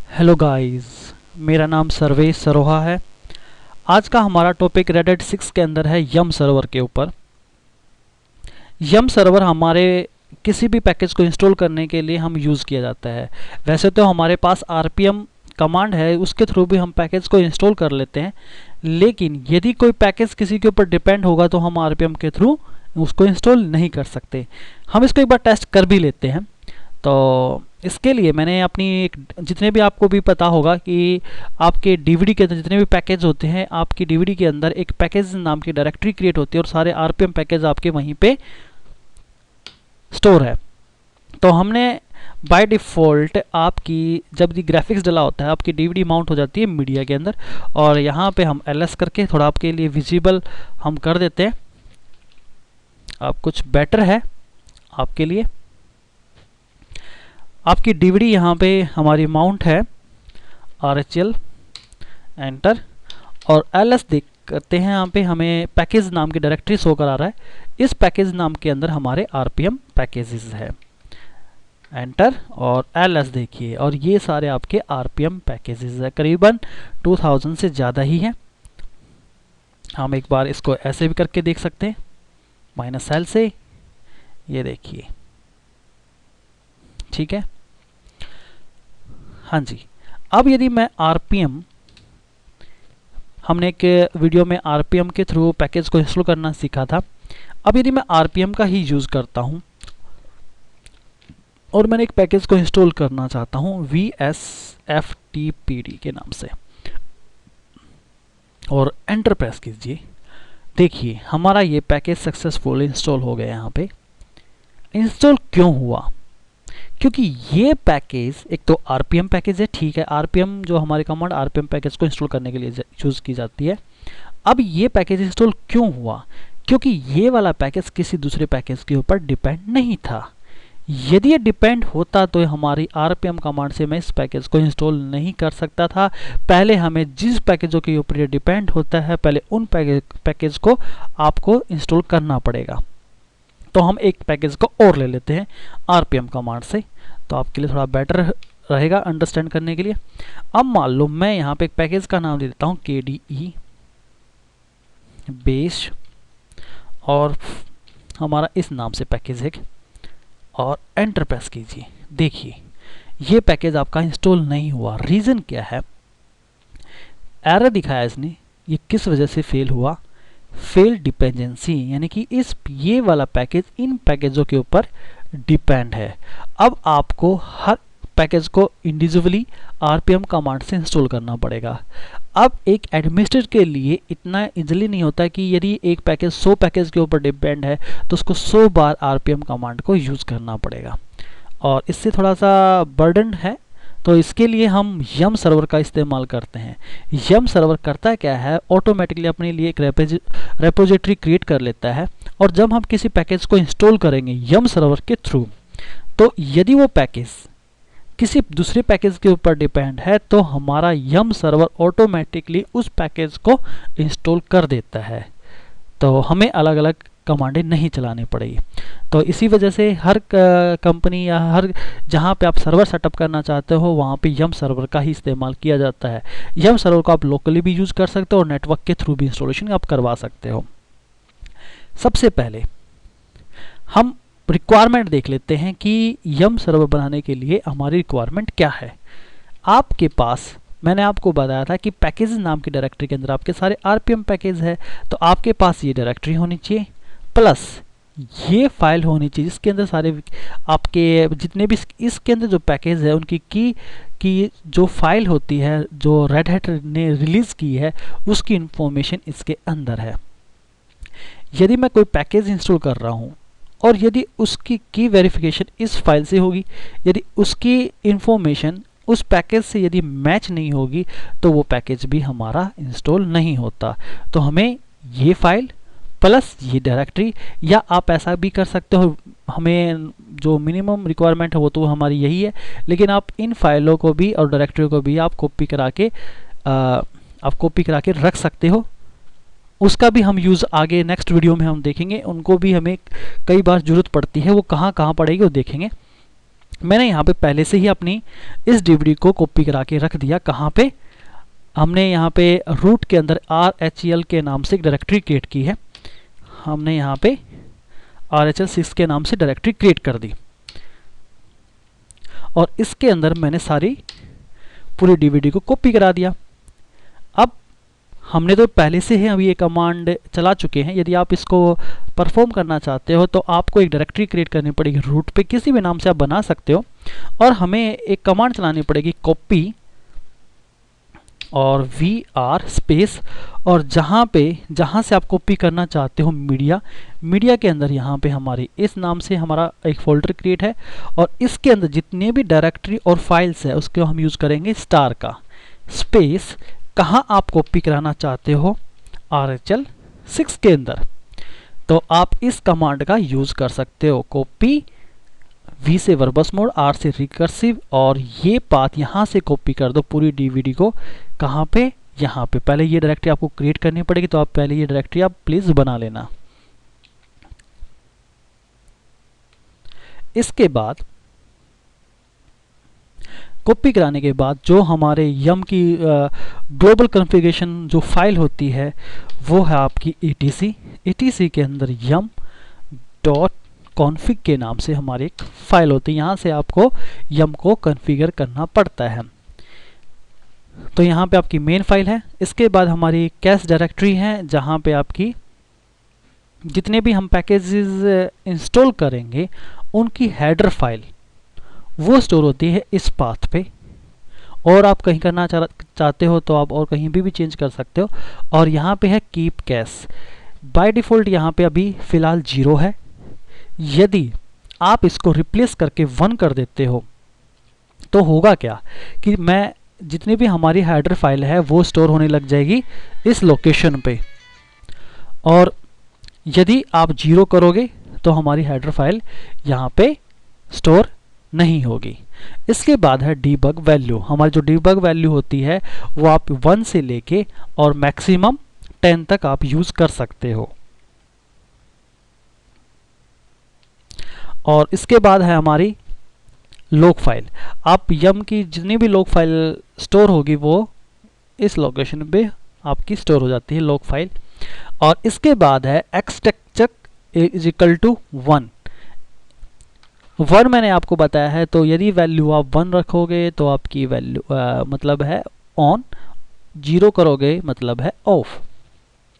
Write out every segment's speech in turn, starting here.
Hello guys, मेरा नाम सर्वेश सरोहा है। आज का हमारा टॉपिक रेड हैट 6 के अंदर है यम सर्वर के ऊपर। यम सर्वर हमारे किसी भी पैकेज को इंस्टॉल करने के लिए हम यूज़ किया जाता है। वैसे तो हमारे पास आरपीएम कमांड है, उसके थ्रू भी हम पैकेज को इंस्टॉल कर लेते हैं, लेकिन यदि कोई पैकेज किसी के ऊपर डिपेंड होगा तो हम आरपीएम के थ्रू उसको इंस्टॉल नहीं कर सकते। हम इसको एक बार टेस्ट कर भी लेते हैं। तो इसके लिए मैंने अपनी जितने भी आपको भी पता होगा कि आपके डीवीडी के अंदर जितने भी पैकेज होते हैं, आपकी डीवीडी के अंदर एक पैकेज नाम की डायरेक्टरी क्रिएट होती है और सारे आरपीएम पैकेज आपके वहीं पे स्टोर है। तो हमने बाय डिफ़ॉल्ट आपकी जब भी ग्राफिक्स डला होता है आपकी डीवीडी माउंट हो जाती है मीडिया के अंदर, और यहाँ पे हम एलएस करके थोड़ा आपके लिए विजिबल हम कर देते हैं। अब कुछ बेटर है आपके लिए। आपकी डीवीडी यहाँ पे हमारी माउंट है, RHL एंटर, और LS देख करते हैं। यहाँ पे हमें पैकेज नाम की डायरेक्टरी शो करा रहा है। इस पैकेज नाम के अंदर हमारे RPM पैकेजेस है, एंटर, और LS देखिए, और ये सारे आपके RPM पैकेजेस है, करीबन 2000 से ज़्यादा ही है। हम एक बार इसको ऐसे भी करके देख सकते हैं, -L से, ये देखिए, ठीक है। हाँ जी, अब यदि मैं RPM, हमने एक वीडियो में RPM के थ्रू पैकेज को इंस्टॉल करना सीखा था। अब यदि मैं RPM का ही यूज़ करता हूँ और मैंने एक पैकेज को इंस्टॉल करना चाहता हूँ VSFTPD के नाम से, और एंटर प्रेस कीजिए, देखिए हमारा ये पैकेज सक्सेसफुल इंस्टॉल हो गया। यहाँ पे इंस्टॉल क्यों हुआ? क्योंकि ये पैकेज एक तो RPM पैकेज है, ठीक है। RPM जो हमारी कमांड RPM पैकेज को इंस्टॉल करने के लिए यूज़ की जाती है। अब ये पैकेज इंस्टॉल क्यों हुआ? क्योंकि ये वाला पैकेज किसी दूसरे पैकेज के ऊपर डिपेंड नहीं था। यदि ये डिपेंड होता तो हमारी RPM कमांड से मैं इस पैकेज को इंस्टॉल नहीं कर सकता था। पहले हमें जिस पैकेजों के ऊपर ये डिपेंड होता है, पहले उन पैकेज को आपको इंस्टॉल करना पड़ेगा। तो हम एक पैकेज को और ले लेते हैं RPM कमांड से, तो आपके लिए थोड़ा बेटर रहेगा अंडरस्टैंड करने के लिए। अब मान लो मैं यहाँ पे एक पैकेज का नाम दे देता हूँ KDE बेस, और हमारा इस नाम से पैकेज है, और एंटर प्रेस कीजिए। देखिए ये पैकेज आपका इंस्टॉल नहीं हुआ। रीज़न क्या है? एरर दिखाया इसने। ये किस वजह से फेल हुआ? फेल डिपेंडेंसी, यानी कि ये वाला पैकेज इन पैकेजों के ऊपर डिपेंड है। अब आपको हर पैकेज को इंडिविजुअली RPM कमांड से इंस्टॉल करना पड़ेगा। अब एक एडमिनिस्ट्रेटर के लिए इतना इजीली नहीं होता कि यदि एक पैकेज 100 पैकेज के ऊपर डिपेंड है तो उसको 100 बार RPM कमांड को यूज़ करना पड़ेगा, और इससे थोड़ा सा बर्डन है। तो इसके लिए हम यम सर्वर का इस्तेमाल करते हैं। यम सर्वर करता क्या है, ऑटोमेटिकली अपने लिए एक रेपोजिटरी क्रिएट कर लेता है, और जब हम किसी पैकेज को इंस्टॉल करेंगे यम सर्वर के थ्रू, तो यदि वो पैकेज किसी दूसरे पैकेज के ऊपर डिपेंड है तो हमारा यम सर्वर ऑटोमेटिकली उस पैकेज को इंस्टॉल कर देता है। तो हमें अलग अलग कमांडें नहीं चलानी पड़ेगी। तो इसी वजह से हर कंपनी या हर जहाँ पे आप सर्वर सेटअप करना चाहते हो वहाँ पे यम सर्वर का ही इस्तेमाल किया जाता है। यम सर्वर को आप लोकली भी यूज़ कर सकते हो और नेटवर्क के थ्रू भी इंस्टॉलेशन आप करवा सकते हो। सबसे पहले हम रिक्वायरमेंट देख लेते हैं कि यम सर्वर बनाने के लिए हमारी रिक्वायरमेंट क्या है। आपके पास, मैंने आपको बताया था कि पैकेज नाम की डायरेक्टरी के अंदर आपके सारे RPM पैकेज है, तो आपके पास ये डायरेक्टरी होनी चाहिए, प्लस ये फाइल होनी चाहिए जिसके अंदर सारे आपके जितने भी इसके अंदर जो पैकेज है उनकी की जो फाइल होती है जो रेड हैट ने रिलीज़ की है उसकी इंफॉर्मेशन इसके अंदर है। यदि मैं कोई पैकेज इंस्टॉल कर रहा हूँ और यदि उसकी की वेरिफिकेशन इस फाइल से होगी, यदि उसकी इंफॉर्मेशन उस पैकेज से यदि मैच नहीं होगी तो वो पैकेज भी हमारा इंस्टॉल नहीं होता। तो हमें ये फाइल प्लस ये डायरेक्टरी, या आप ऐसा भी कर सकते हो, हमें जो मिनिमम रिक्वायरमेंट है वो तो हमारी यही है, लेकिन आप इन फाइलों को भी और डायरेक्टरी को भी आप कॉपी करा के रख सकते हो। उसका भी हम यूज़ आगे नेक्स्ट वीडियो में हम देखेंगे, उनको भी हमें कई बार ज़रूरत पड़ती है, वो कहाँ कहाँ पड़ेगी वो देखेंगे। मैंने यहाँ पे पहले से ही अपनी इस डीवीडी को कॉपी करा के रख दिया। कहाँ पे? हमने यहाँ पे रूट के अंदर RHEL के नाम से एक डायरेक्टरी क्रिएट की है। हमने यहाँ पे RHEL6 के नाम से डायरेक्टरी क्रिएट कर दी और इसके अंदर मैंने सारी पूरी डीवीडी को कॉपी करा दिया। अब हमने तो पहले से ही अभी ये कमांड चला चुके हैं। यदि आप इसको परफॉर्म करना चाहते हो तो आपको एक डायरेक्टरी क्रिएट करनी पड़ेगी रूट पे, किसी भी नाम से आप बना सकते हो, और हमें एक कमांड चलानी पड़ेगी कॉपी और VR स्पेस, और जहाँ से आप कॉपी करना चाहते हो मीडिया के अंदर यहाँ पे हमारे इस नाम से हमारा एक फोल्डर क्रिएट है और इसके अंदर जितने भी डायरेक्टरी और फाइल्स है उसको हम यूज़ करेंगे स्टार का स्पेस। कहाँ आप कॉपी कराना चाहते हो? RHEL6 के अंदर। तो आप इस कमांड का यूज़ कर सकते हो, कॉपी, V से वर्बस मोड, R से रिकर्सिव, और ये पाथ यहाँ से कॉपी कर दो पूरी डीवीडी को। कहाँ पे? यहाँ पे। पहले ये डायरेक्टरी आपको क्रिएट करनी पड़ेगी, तो आप पहले ये डायरेक्टरी आप प्लीज़ बना लेना। इसके बाद कॉपी कराने के बाद जो हमारे यम की ग्लोबल कॉन्फ़िगरेशन जो फाइल होती है वो है आपकी etc के अंदर yum डॉट कॉन्फ़िग के नाम से हमारी एक फाइल होती है। यहाँ से आपको यम को कॉन्फ़िगर करना पड़ता है। तो यहाँ पे आपकी मेन फाइल है। इसके बाद हमारी कैश डायरेक्टरी है जहाँ पे आपकी जितने भी हम पैकेजेस इंस्टॉल करेंगे उनकी हेडर फाइल वो स्टोर होती है इस पाथ पे, और आप कहीं करना चाहते हो तो आप और कहीं भी चेंज कर सकते हो। और यहाँ पे है कीप कैश, बाय डिफ़ॉल्ट यहाँ पे अभी फ़िलहाल 0 है। यदि आप इसको रिप्लेस करके 1 कर देते हो तो होगा क्या कि मैं जितनी भी हमारी हेडर फाइल है वो स्टोर होने लग जाएगी इस लोकेशन पे, और यदि आप 0 करोगे तो हमारी हेडर फाइल यहाँ पे स्टोर नहीं होगी। इसके बाद है डीबग वैल्यू। हमारी जो डीबग वैल्यू होती है वो आप 1 से लेके और मैक्सिमम 10 तक आप यूज़ कर सकते हो। और इसके बाद है हमारी लॉग फाइल। आप यम की जितनी भी लॉग फाइल स्टोर होगी वो इस लोकेशन पे आपकी स्टोर हो जाती है लॉग फाइल। और इसके बाद है एक्सटेक्चक इज इक्वल टू 1 मैंने आपको बताया है। तो यदि वैल्यू आप 1 रखोगे तो आपकी वैल्यू मतलब है ऑन, 0 करोगे मतलब है ऑफ।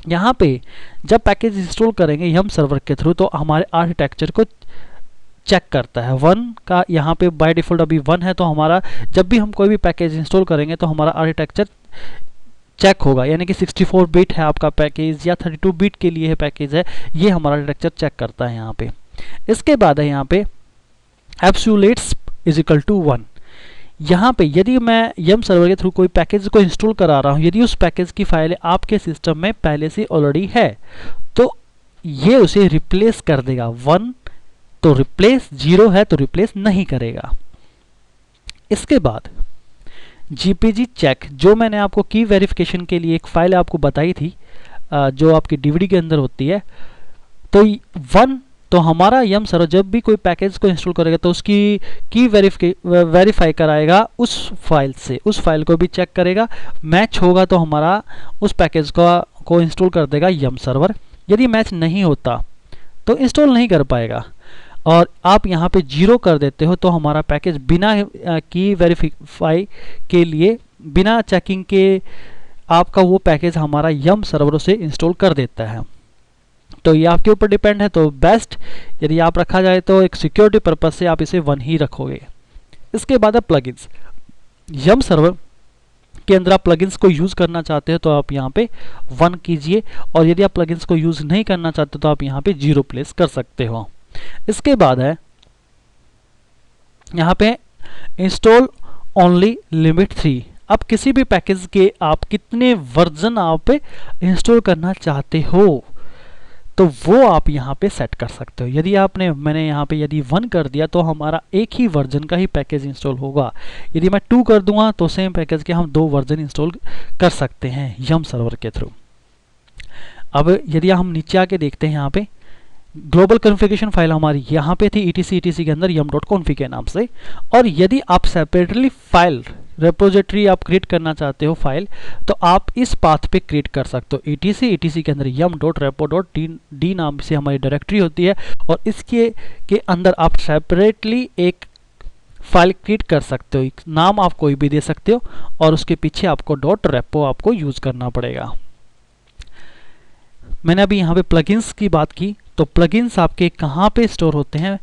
यहाँ पे जब पैकेज इंस्टॉल करेंगे यम सर्वर के थ्रू तो हमारे आर्किटेक्चर को चेक करता है 1 का। यहाँ पे बाय डिफ़ॉल्ट अभी 1 है, तो हमारा जब भी हम कोई भी पैकेज इंस्टॉल करेंगे तो हमारा आर्किटेक्चर चेक होगा, यानी कि 64 बिट है आपका पैकेज या 32 बिट के लिए है पैकेज है, ये हमारा आर्किटेक्चर चेक करता है यहाँ पे। इसके बाद है यहाँ पे एब्सोल्यूट्स इज इक्वल टू 1। यहाँ पे यदि मैं यम सर्वर के थ्रू कोई पैकेज को इंस्टॉल करा रहा हूँ, यदि उस पैकेज की फाइल आपके सिस्टम में पहले से ऑलरेडी है तो ये उसे रिप्लेस कर देगा। 1 तो रिप्लेस, 0 है तो रिप्लेस नहीं करेगा। इसके बाद जीपीजी चेक, जो मैंने आपको की वेरिफिकेशन के लिए एक फाइल आपको बताई थी जो आपकी डीवीडी के अंदर होती है। तो 1 तो हमारा यम सर्वर जब भी कोई पैकेज को इंस्टॉल करेगा तो उसकी की वेरीफाई कराएगा उस फाइल से, उस फाइल को भी चेक करेगा, मैच होगा तो हमारा उस पैकेज को इंस्टॉल कर देगा यम सर्वर। यदि मैच नहीं होता तो इंस्टॉल नहीं कर पाएगा। और आप यहाँ पे 0 कर देते हो तो हमारा पैकेज बिना की वेरीफाई के लिए, बिना चेकिंग के आपका वो पैकेज हमारा यम सर्वर से इंस्टॉल कर देता है। तो ये आपके ऊपर डिपेंड है। तो बेस्ट यदि आप रखा जाए तो एक सिक्योरिटी पर्पस से आप इसे 1 ही रखोगे। इसके बाद है प्लगइन्स। यम सर्वर के अंदर आप प्लगइन्स को यूज़ करना चाहते हो तो आप यहाँ पे 1 कीजिए, और यदि आप प्लगइन्स को यूज़ नहीं करना चाहते तो आप यहाँ पे 0 प्लेस कर सकते हो। इसके बाद है यहाँ पे इंस्टॉल ओनली लिमिट 3। अब किसी भी पैकेज के आप कितने वर्जन आप इंस्टॉल करना चाहते हो तो वो आप यहाँ पे सेट कर सकते हो। यदि मैंने यहाँ पे यदि 1 कर दिया तो हमारा एक ही वर्जन का ही पैकेज इंस्टॉल होगा। यदि मैं 2 कर दूंगा तो सेम पैकेज के हम 2 वर्जन इंस्टॉल कर सकते हैं यम सर्वर के थ्रू। अब यदि हम नीचे आके देखते हैं यहाँ पे ग्लोबल कॉन्फ़िगरेशन फाइल हमारी यहाँ पे थी etc के अंदर yum.config के नाम से। और यदि आप सेपरेटली फाइल रेपोजिटरी आप क्रिएट करना चाहते हो फाइल, तो आप इस पाथ पे क्रिएट कर सकते हो। etc के अंदर yum.repo.d नाम से हमारी डायरेक्टरी होती है, और इसके अंदर आप सेपरेटली एक फाइल क्रिएट कर सकते हो। नाम आप कोई भी दे सकते हो, और उसके पीछे आपको .repo आपको यूज करना पड़ेगा। मैंने अभी यहाँ पे प्लगइन्स की बात की, तो प्लगइन्स आपके कहाँ पे स्टोर होते हैं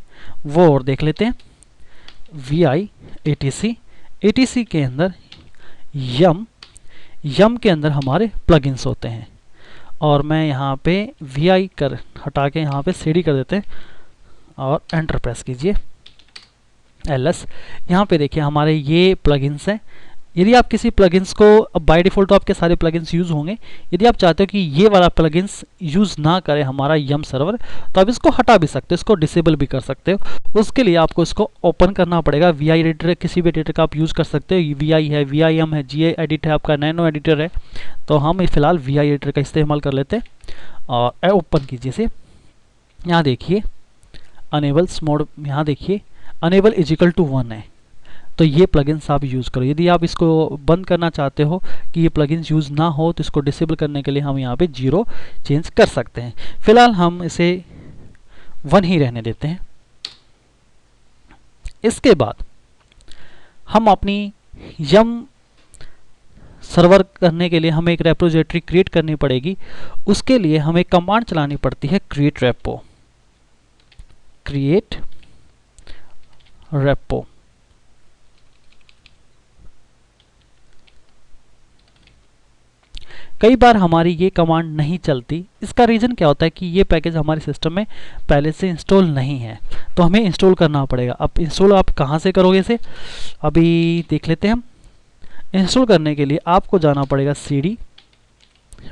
वो और देख लेते हैं। vi etc के अंदर yum के अंदर हमारे प्लगइन्स होते हैं। और मैं यहाँ पे vi कर हटा के यहाँ पे cd कर देते हैं और एंटर प्रेस कीजिए ls। यहाँ पे देखिए हमारे ये प्लगइन्स हैं। यदि आप किसी प्लगइन्स को, अब बाय डिफ़ॉल्ट तो आपके सारे प्लगइन्स यूज़ होंगे, यदि आप चाहते हो कि ये वाला प्लगइन्स यूज़ ना करे हमारा यम सर्वर, तो आप इसको हटा भी सकते हो, इसको डिसेबल भी कर सकते हो। उसके लिए आपको इसको ओपन करना पड़ेगा। vi एडिटर, किसी भी एडिटर का आप यूज़ कर सकते हो। vi है, vim है, gedit है, आपका नैनो एडिटर है। तो हम फिलहाल vi एडिटर का इस्तेमाल कर लेते हैं और ओपन कीजिए इसे। यहाँ देखिए अनेबल्स मोड, यहाँ देखिए अनेबल इज इक्वल टू 1 है, तो ये प्लगइन्स आप यूज़ करो। यदि आप इसको बंद करना चाहते हो कि ये प्लगइन्स यूज़ ना हो, तो इसको डिसेबल करने के लिए हम यहाँ पे 0 चेंज कर सकते हैं। फिलहाल हम इसे 1 ही रहने देते हैं। इसके बाद हम अपनी यम सर्वर करने के लिए हमें एक रेपोजिटरी क्रिएट करनी पड़ेगी। उसके लिए हमें कमांड चलानी पड़ती है क्रिएट रेपो। कई बार हमारी ये कमांड नहीं चलती। इसका रीज़न क्या होता है कि ये पैकेज हमारे सिस्टम में पहले से इंस्टॉल नहीं है, तो हमें इंस्टॉल करना पड़ेगा। अब इंस्टॉल आप कहाँ से करोगे इसे, अभी देख लेते हैं हम। इंस्टॉल करने के लिए आपको जाना पड़ेगा cd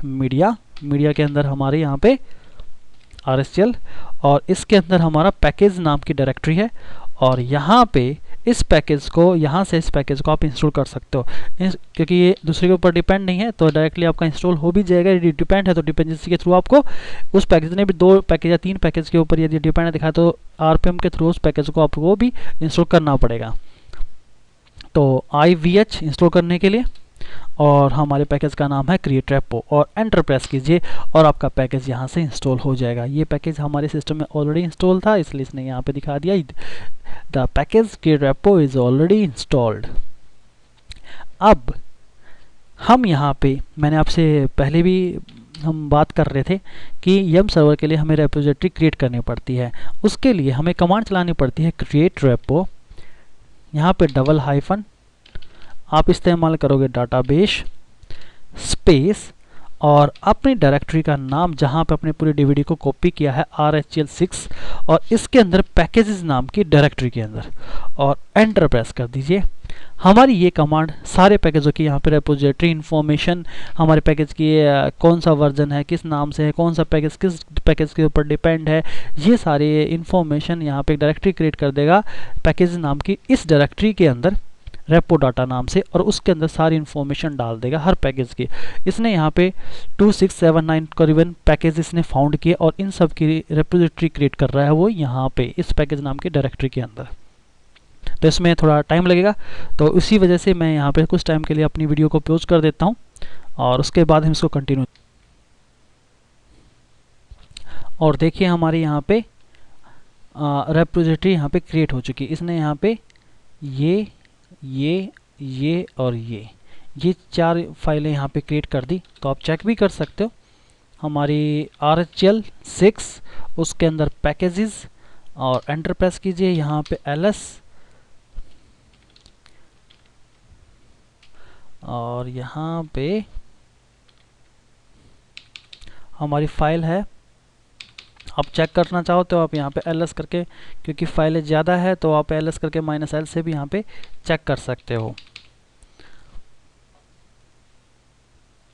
मीडिया के अंदर हमारे यहाँ पे RSCL, और इसके अंदर हमारा पैकेज नाम की डायरेक्टरी है। और यहाँ पे इस पैकेज को, यहाँ से इस पैकेज को आप इंस्टॉल कर सकते हो। क्योंकि ये दूसरे के ऊपर डिपेंड नहीं है, तो डायरेक्टली आपका इंस्टॉल हो भी जाएगा। यदि डिपेंड है तो डिपेंडेंसी के थ्रू आपको उस पैकेज ने भी 2 पैकेज या 3 पैकेज के ऊपर यदि डिपेंड दिखा, तो RPM के थ्रू उस पैकेज को आपको भी इंस्टॉल करना पड़ेगा। तो IVH इंस्टॉल करने के लिए, और हमारे पैकेज का नाम है क्रिएट रेपो, और एंटर प्रेस कीजिए और आपका पैकेज यहाँ से इंस्टॉल हो जाएगा। ये पैकेज हमारे सिस्टम में ऑलरेडी इंस्टॉल था, इसलिए इसने यहाँ पे दिखा दिया the package create repo is already installed. अब हम यहाँ पे, मैंने आपसे पहले भी हम बात कर रहे थे कि यम सर्वर के लिए हमें रेपोजिटरी क्रिएट करनी पड़ती है। उसके लिए हमें कमांड चलानी पड़ती है क्रिएट रेपो, यहाँ पे डबल हाइफन आप इस्तेमाल करोगे डाटाबेस स्पेस, और अपनी डायरेक्टरी का नाम जहाँ पे अपने पूरी डीवीडी को कॉपी किया है RHL6, और इसके अंदर पैकेजेस नाम की डायरेक्टरी के अंदर, और एंटर प्रेस कर दीजिए। हमारी ये कमांड सारे पैकेजों की, यहाँ पे रेपोजिटरी इन्फॉर्मेशन, हमारे पैकेज की कौन सा वर्जन है, किस नाम से है, कौन सा पैकेज किस पैकेज के ऊपर डिपेंड है, ये सारी इन्फॉर्मेशन यहाँ पे एक डायरेक्टरी क्रिएट कर देगा पैकेज नाम की। इस डायरेक्टरी के अंदर रेपो डाटा नाम से, और उसके अंदर सारी इन्फॉर्मेशन डाल देगा हर पैकेज की। इसने यहाँ पे 2679 करीबन पैकेज इसने फाउंड किए, और इन सब की रेपोजिटरी क्रिएट कर रहा है वो यहाँ पे इस पैकेज नाम की डायरेक्टरी के अंदर। तो इसमें थोड़ा टाइम लगेगा, तो इसी वजह से मैं यहाँ पे कुछ टाइम के लिए अपनी वीडियो को पॉज कर देता हूँ, और उसके बाद हम इसको कंटिन्यू। और देखिए हमारे यहाँ पे रेपोजिटरी यहाँ पे क्रिएट हो चुकी है। इसने यहाँ पे ये और ये 4 फाइलें यहाँ पे क्रिएट कर दी। तो आप चेक भी कर सकते हो हमारी RHL6, उसके अंदर पैकेजेस, और एंटर प्रेस कीजिए यहाँ पे ls, और यहाँ पे हमारी फाइल है। आप चेक करना चाहो तो आप यहाँ पे ls करके, क्योंकि फाइलें ज़्यादा है तो आप ls करके -l से भी यहाँ पे चेक कर सकते हो।